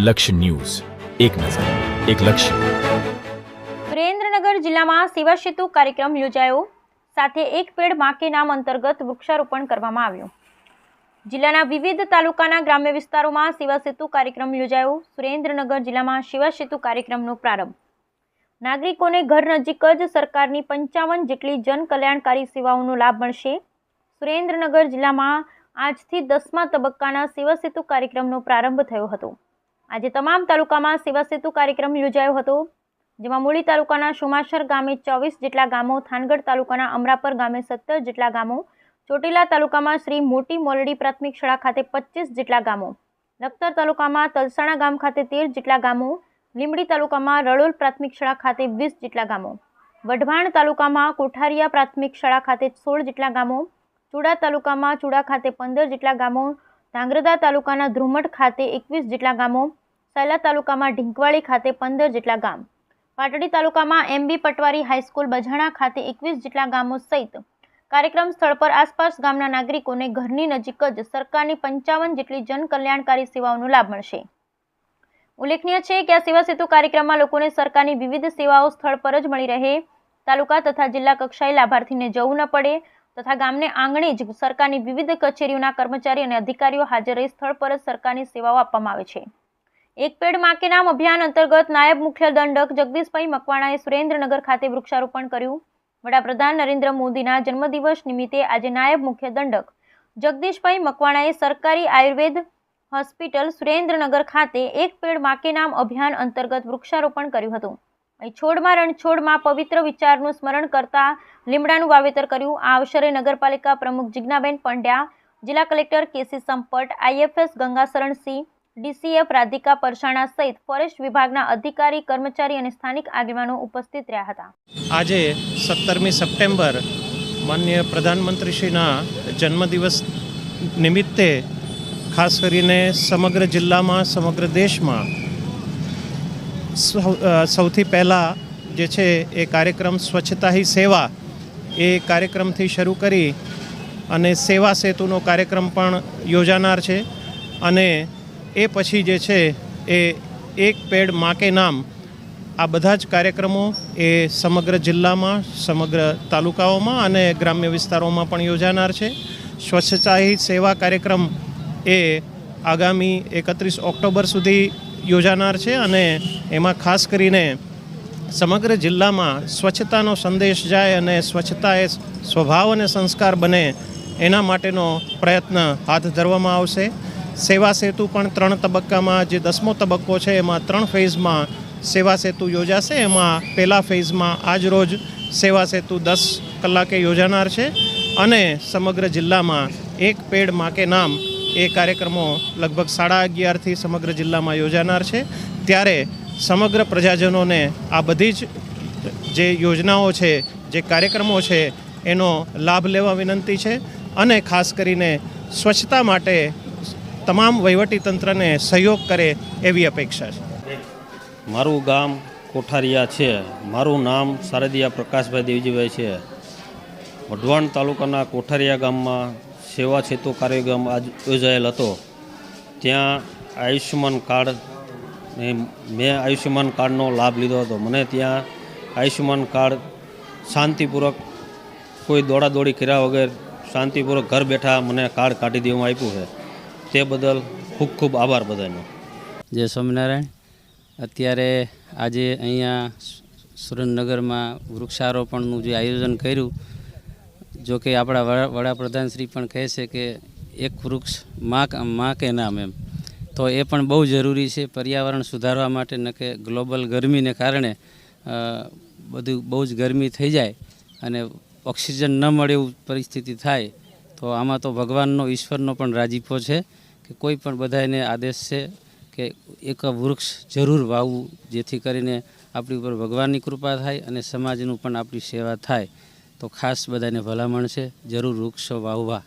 લક્ષ્ય ન્યૂઝ, એક નજર, એક લક્ષ્ય। સુરેન્દ્રનગર જિલ્લામાં સેવા સેતુ કાર્યક્રમ યોજાયો, સાથે એક પેડ માં કે નામ અંતર્ગત વૃક્ષારોપણ કરવામાં આવ્યું। જિલ્લાના વિવિધ તાલુકાના ગ્રામ્ય વિસ્તારોમાં સેવા સેતુ કાર્યક્રમ યોજાયો। સુરેન્દ્રનગર જિલ્લામાં સેવા સેતુ કાર્યક્રમનો પ્રારંભ। નાગરિકોને ઘર નજીક જ સરકારની 55 જેટલી જન કલ્યાણકારી સેવાઓનો લાભ મળશે। સુરેન્દ્રનગર જિલ્લામાં આજથી 10મા તબક્કાના સેવા સેતુ કાર્યક્રમનો પ્રારંભ થયો હતો। આજે તમામ તાલુકામાં સેવા સેતુ કાર્યક્રમ યોજાયો હતો, જેમાં મૂળી તાલુકાના સોમાસર ગામે 24 જેટલા ગામો, થાનગઢ તાલુકાના અમરાપર ગામે 17 જેટલા ગામો, ચોટીલા તાલુકામાં શ્રી મોટી મોલડી પ્રાથમિક શાળા ખાતે 25 જેટલા ગામો, લખતર તાલુકામાં તલસાણા ગામ ખાતે 13 જેટલા ગામો, લીંબડી તાલુકામાં રડોલ પ્રાથમિક શાળા ખાતે 20 જેટલા ગામો, વઢવાણ તાલુકામાં કોઠારિયા પ્રાથમિક શાળા ખાતે 16 જેટલા ગામો, ચુડા તાલુકામાં ચુડા ખાતે 15 જેટલા ગામો, ધાંગ્રધા તાલુકાના ધ્રુમટ ખાતે 21 જેટલા ગામો, સૈલા તાલુકામાં ઢીંકવાળી ખાતે 15 જેટલા ગામ, પાટડી તાલુકામાં એમબી પટવારી હાઈસ્કૂલ બજાણા ખાતે 21 જેટલા ગામો સહિત કાર્યક્રમ સ્થળ પર આસપાસ ગામના નાગરિકોને ઘરની નજીક જ સરકારની 55 જેટલી જન કલ્યાણકારી સેવાઓનો લાભ મળશે। ઉલ્લેખનીય છે કે આ સેવા સેતુ કાર્યક્રમમાં લોકોને સરકારની વિવિધ સેવાઓ સ્થળ પર જ મળી રહે, તાલુકા તથા જિલ્લા કક્ષાએ લાભાર્થીને જવું ન પડે તથા ગામને આંગણે જ સરકારની વિવિધ કચેરીઓના કર્મચારી અને અધિકારીઓ હાજર રહી સ્થળ પર જ સરકારની સેવાઓ આપવામાં આવે છે। એક પેડ માં કે નામ અભિયાન અંતર્ગત નાયબ મુખ્ય દંડક જગદીશભાઈ મકવાણાએ સુરેન્દ્રનગર ખાતે વૃક્ષારોપણ કર્યું। વડાપ્રધાન નરેન્દ્ર મોદીના જન્મદિવસ નિમિત્તે આજે નાયબ મુખ્ય દંડક જગદીશભાઈ મકવાણાએ સરકારી આયુર્વેદ હોસ્પિટલ સુરેન્દ્રનગર ખાતે એક પેડ માં કે નામ અભિયાન અંતર્ગત વૃક્ષારોપણ કર્યું હતું। અહીં છોડમાં રણછોડમાં પવિત્ર વિચારનું સ્મરણ કરતા લીમડાનું વાવેતર કર્યું। આ અવસરે નગરપાલિકા પ્રમુખ જિજ્ઞાબેન પંડ્યા, જિલ્લા કલેક્ટર કેસી સંપટ, આઈએફએસ ગંગાશરણસિંહ, ડીસીએફ રાધિકા પરસાણા સહિત ફોરેસ્ટ વિભાગના અધિકારી, કર્મચારી અને સ્થાનિક આગેવાનો ઉપસ્થિત રહ્યા હતા। આજે 17મી સપ્ટેમ્બર માનનીય પ્રધાનમંત્રીશ્રીના જન્મદિવસ નિમિત્તે ખાસ કરીને સમગ્ર જિલ્લામાં, સમગ્ર દેશમાં સૌથી પહેલાં જે છે એ કાર્યક્રમ સ્વચ્છતા હી સેવા એ કાર્યક્રમથી શરૂ કરી અને સેવા સેતુનો કાર્યક્રમ પણ યોજાનાર છે અને એ પછી જે છે એ એક પેડ માં કે નામ આ બધા જ કાર્યક્રમો એ સમગ્ર જિલ્લામાં, સમગ્ર તાલુકાઓમાં અને ગ્રામ્ય વિસ્તારોમાં પણ યોજાનાર છે। સ્વચ્છતા હી સેવા કાર્યક્રમ એ આગામી 31 ઓક્ટોબર સુધી યોજાનાર છે અને એમાં ખાસ કરીને સમગ્ર જિલ્લામાં સ્વચ્છતાનો સંદેશ જાય અને સ્વચ્છતા એ સ્વભાવ અને સંસ્કાર બને એના માટેનો પ્રયત્ન હાથ ધરવામાં આવશે। સેવા સેતુ પણ 3 તબક્કામાં, જે 10મો તબક્કો છે એમાં 3 ફેઝમાં સેવા સેતુ યોજાશે। એમાં પહેલા ફેઝમાં આજ રોજ સેવા સેતુ 10 કલાકે યોજાનાર છે અને સમગ્ર જિલ્લામાં એક પેડ માં કે નામ એ કાર્યક્રમો લગભગ 11:30થી સમગ્ર જિલ્લામાં યોજાનાર છે। ત્યારે સમગ્ર પ્રજાજનોને આ બધી જ જે યોજનાઓ છે, જે કાર્યક્રમો છે એનો લાભ લેવા વિનંતી છે અને ખાસ કરીને સ્વચ્છતા માટે તમામ વહીવટીતંત્રને સહયોગ કરે એવી અપેક્ષા છે। મારું ગામ કોઠારિયા છે। મારું નામ શારદિયા પ્રકાશભાઈ દેવજીભાઈ છે। વઢવાણ તાલુકાના કોઠારિયા ગામમાં સેવા સેતુ કાર્યક્રમ આજ યોજાયેલ હતો। ત્યાં આયુષ્યમાન કાર્ડ મેં આયુષ્યમાન કાર્ડનો લાભ લીધો હતો। મને ત્યાં આયુષ્યમાન કાર્ડ શાંતિપૂર્વક, કોઈ દોડાદોડી કર્યા વગર શાંતિપૂર્વક ઘર બેઠા મને કાર્ડ કાઢી દેવામાં આપ્યું છે। તે બદલ ખૂબ ખૂબ આભાર બધાનો। જય સ્વામિનારાયણ। અત્યારે આજે અહીંયા સુરેન્દ્રનગરમાં વૃક્ષારોપણનું જે આયોજન કર્યું, જો કે આપણા વડાપ્રધાન શ્રી પણ કહે છે કે એક વૃક્ષ માં કે નામ એમ, તો એ પણ બહુ જરૂરી છે પર્યાવરણ સુધારવા માટે। ન કે ગ્લોબલ ગરમીને કારણે બધું બહુ જ ગરમી થઈ જાય અને ઓક્સિજન ન મળે એવું પરિસ્થિતિ થાય, તો આમાં તો ભગવાનનો, ઈશ્વરનો પણ રાજીપો છે કે કોઈ પણ બધાને આદેશ છે કે એક વૃક્ષ જરૂર વાવવું, જેથી કરીને આપણી ઉપર ભગવાનની કૃપા થાય અને સમાજનું પણ આપણી સેવા થાય। તો ખાસ બધાને ભલામણ છે, જરૂર વૃક્ષો વાવવા।